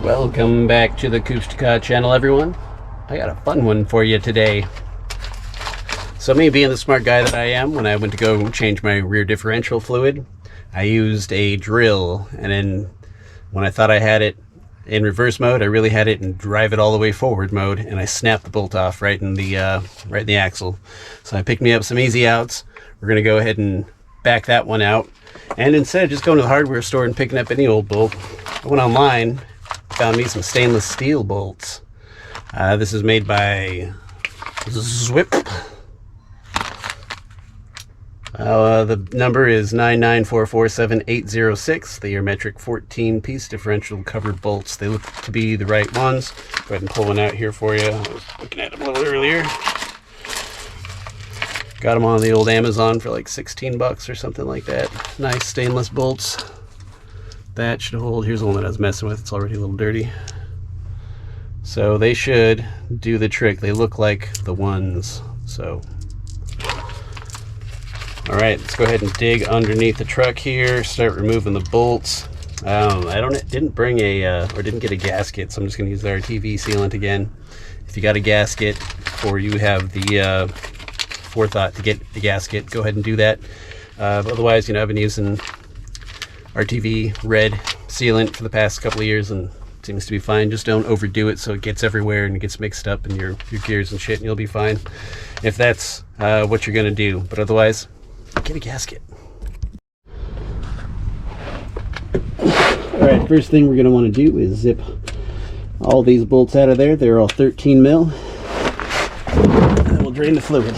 Welcome back to the Koopstka channel, everyone. I got a fun one for you today. So me being the smart guy that I am, when I went to go change my rear differential fluid, I used a drill, and then when I thought I had it in reverse mode, I really had it in drive it all the way forward mode, and I snapped the bolt off right in the axle. So I picked me up some easy outs. We're gonna go ahead and back that one out, and instead of just going to the hardware store and picking up any old bolt, I went online, found me some stainless steel bolts. This is made by Zwip. The number is 99447-806. They are metric 14-piece differential covered bolts. They look to be the right ones. Go ahead and pull one out here for you. I was looking at them a little earlier. Got them on the old Amazon for like 16 bucks or something like that. Nice stainless bolts. That should hold. Here's the one that I was messing with. It's already a little dirty. So they should do the trick. They look like the ones. So, all right, let's go ahead and dig underneath the truck here. Start removing the bolts. I didn't bring a or didn't get a gasket, so I'm just going to use the RTV sealant again. If you got a gasket or you have the forethought to get the gasket, go ahead and do that. Otherwise, I've been using RTV red sealant for the past couple of years and it seems to be fine. Just don't overdo it so it gets everywhere and it gets mixed up in your gears and shit, and you'll be fine if that's what you're gonna do. But otherwise, get a gasket. Alright, first thing we're gonna want to do is zip all these bolts out of there. They're all 13 mil. And then we'll drain the fluid.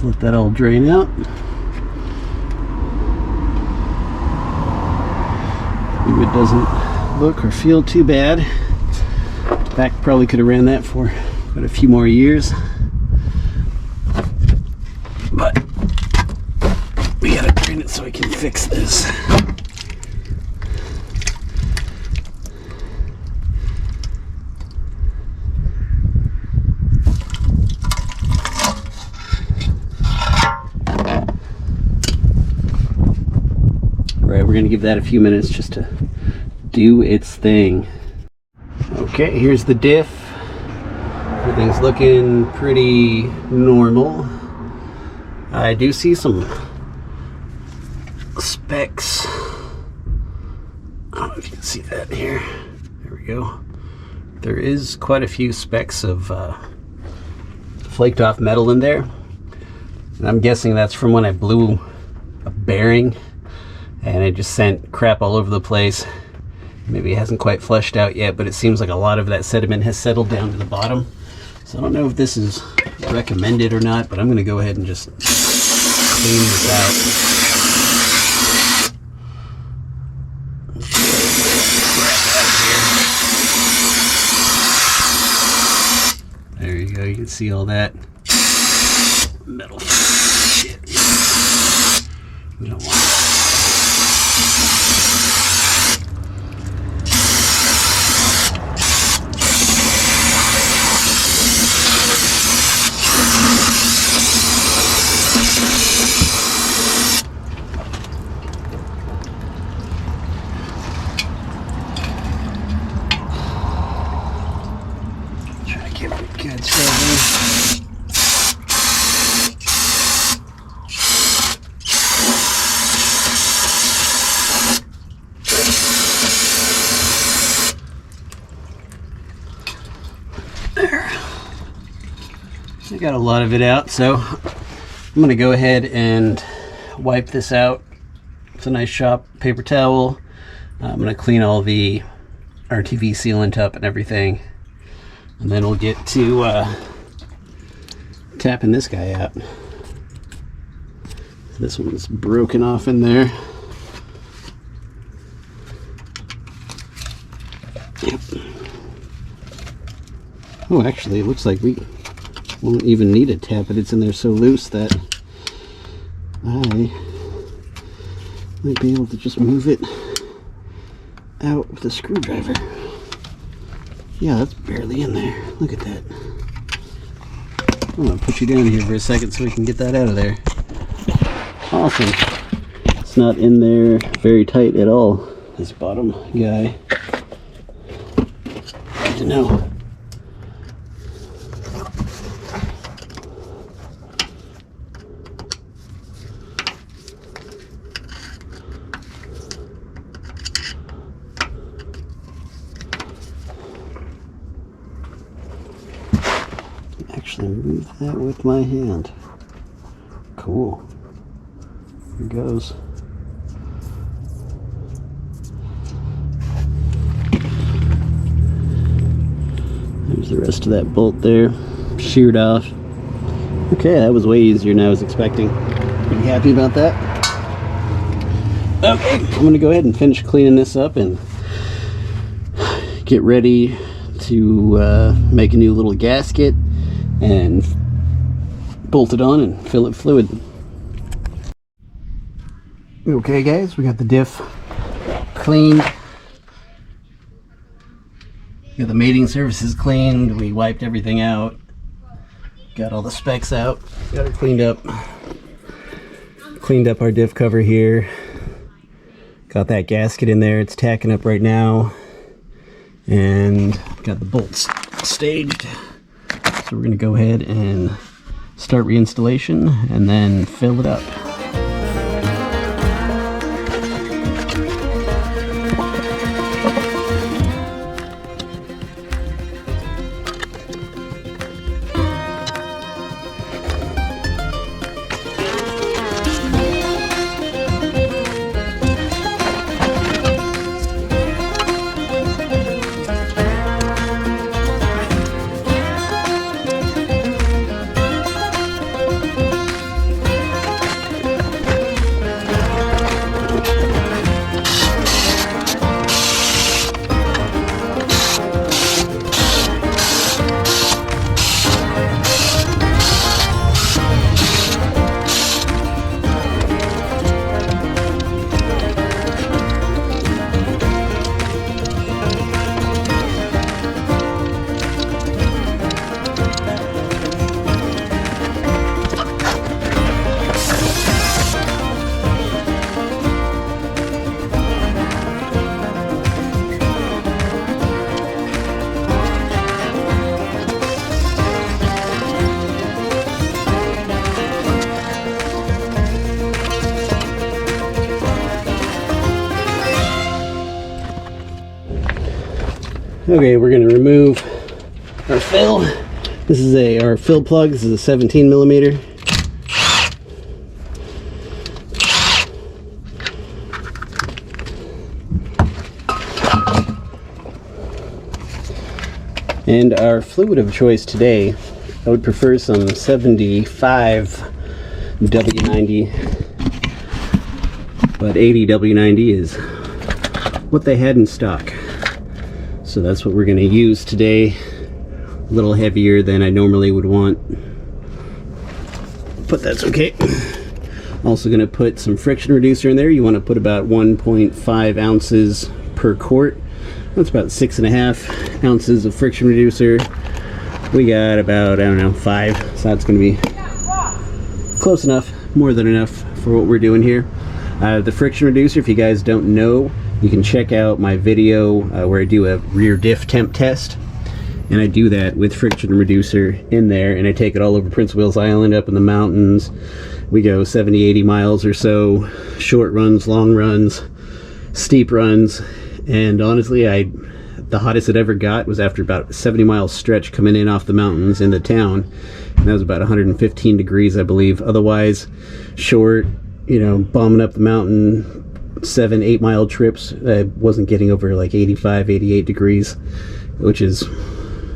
Let that all drain out. Fluid doesn't look or feel too bad. Back probably could have ran that for quite a few more years, but we gotta drain it so we can fix this. Right, we're going to give that a few minutes just to do its thing. Okay, here's the diff. Everything's looking pretty normal. I do see some specks. I don't know if you can see that here. There we go. There is quite a few specks of flaked off metal in there. And I'm guessing that's from when I blew a bearing and it just sent crap all over the place. Maybe it hasn't quite flushed out yet, but it seems like a lot of that sediment has settled down to the bottom. So I don't know if this is recommended or not, but I'm going to go ahead and just clean this out. There you go, you can see all that metal shit. We don't want it. Good scrubbing. There. I got a lot of it out, so I'm going to go ahead and wipe this out. It's a nice shop paper towel. I'm going to clean all the RTV sealant up and everything. And then we'll get to tapping this guy out. This one's broken off in there. Oh, actually, it looks like we won't even need a tap it. It's in there so loose that I might be able to just move it out with a screwdriver. Yeah, that's barely in there. Look at that. I'm gonna put you down here for a second so we can get that out of there. Awesome. It's not in there very tight at all. This bottom guy. Good to know. Actually move that with my hand. Cool. Here it goes. There's the rest of that bolt there, sheared off. Okay, that was way easier than I was expecting. Pretty happy about that. Okay, I'm gonna go ahead and finish cleaning this up and get ready to make a new little gasket and bolt it on and fill it with fluid. Okay guys, we got the diff cleaned. Got the mating surfaces cleaned. We wiped everything out. Got all the specks out. Got it cleaned up. Cleaned up our diff cover here. Got that gasket in there. It's tacking up right now. And got the bolts staged. So we're going to go ahead and start reinstallation and then fill it up. Okay, we're going to remove our fill. This is our fill plug. This is a 17 millimeter. And our fluid of choice today, I would prefer some 75 W90, but 80 W90 is what they had in stock. So that's what we're going to use today. A little heavier than I normally would want, but that's okay. Also going to put some friction reducer in there. You want to put about 1.5 ounces per quart. That's about 6.5 ounces of friction reducer. We got about, I don't know, 5, so that's going to be close enough, more than enough for what we're doing here. The friction reducer, if you guys don't know, you can check out my video where I do a rear diff temp test, and I do that with friction reducer in there, and I take it all over Prince of Wales Island, up in the mountains. We go 70-80 miles or so, short runs, long runs, steep runs, and honestly, the hottest it ever got was after about a 70-mile stretch coming in off the mountains into town, and that was about 115 degrees, I believe. Otherwise, short, you know, bombing up the mountain, 7-8 mile trips, I wasn't getting over like 85-88 degrees, which is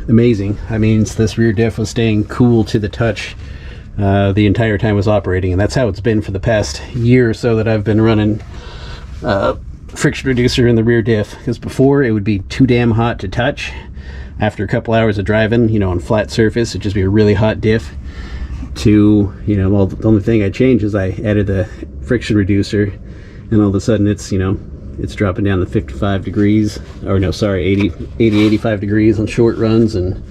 amazing. I mean, this rear diff was staying cool to the touch the entire time it was operating, and that's how it's been for the past year or so that I've been running friction reducer in the rear diff, because before it would be too damn hot to touch. after a couple hours of driving, you know, on flat surface, it'd just be a really hot diff, to, you know, well, the only thing I changed is I added the friction reducer, and all of a sudden it's, you know, it's dropping down to 55 degrees, or no, sorry, 85 degrees on short runs, and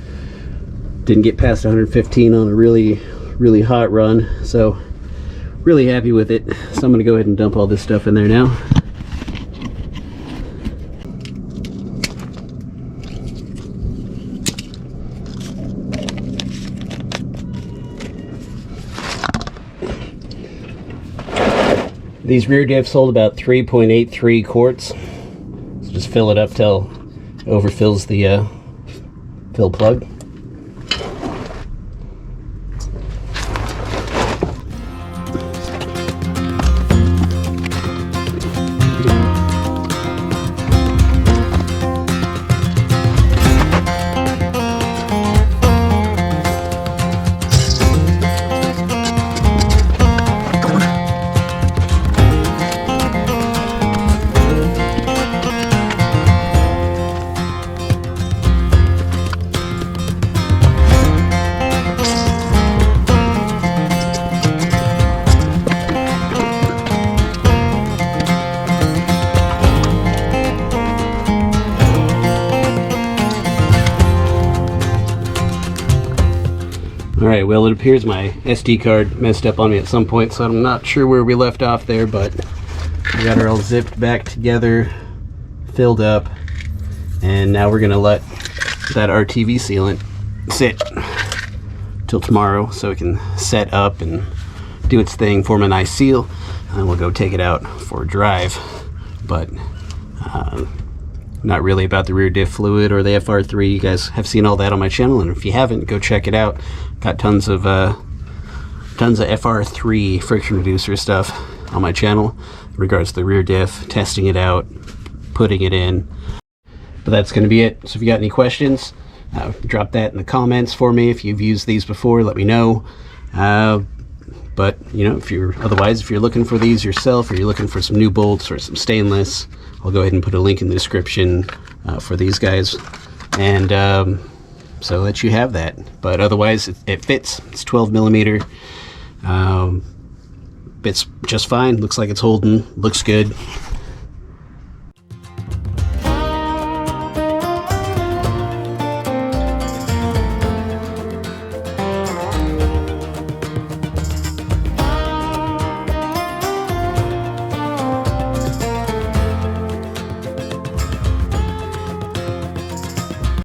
didn't get past 115 on a really hot run. So really happy with it. So I'm gonna go ahead and dump all this stuff in there now. These rear diffs hold about 3.83 quarts. So just fill it up till it overfills the fill plug. Alright, well, it appears my SD card messed up on me at some point, so I'm not sure where we left off there, but we got her all zipped back together, filled up, and now we're going to let that RTV sealant sit till tomorrow so it can set up and do its thing, form a nice seal, and then we'll go take it out for a drive. But not really about the rear diff fluid or the FR3. You guys have seen all that on my channel, and if you haven't, go check it out. Got tons of FR3 friction reducer stuff on my channel in regards to the rear diff, testing it out, putting it in. But that's going to be it. So if you got any questions, drop that in the comments for me. If you've used these before, let me know. But you know, if you're looking for these yourself, or you're looking for some new bolts or some stainless, I'll go ahead and put a link in the description for these guys, and so that you have that. But otherwise, it fits. It's 12 millimeter. It's just fine. Looks like it's holding. Looks good.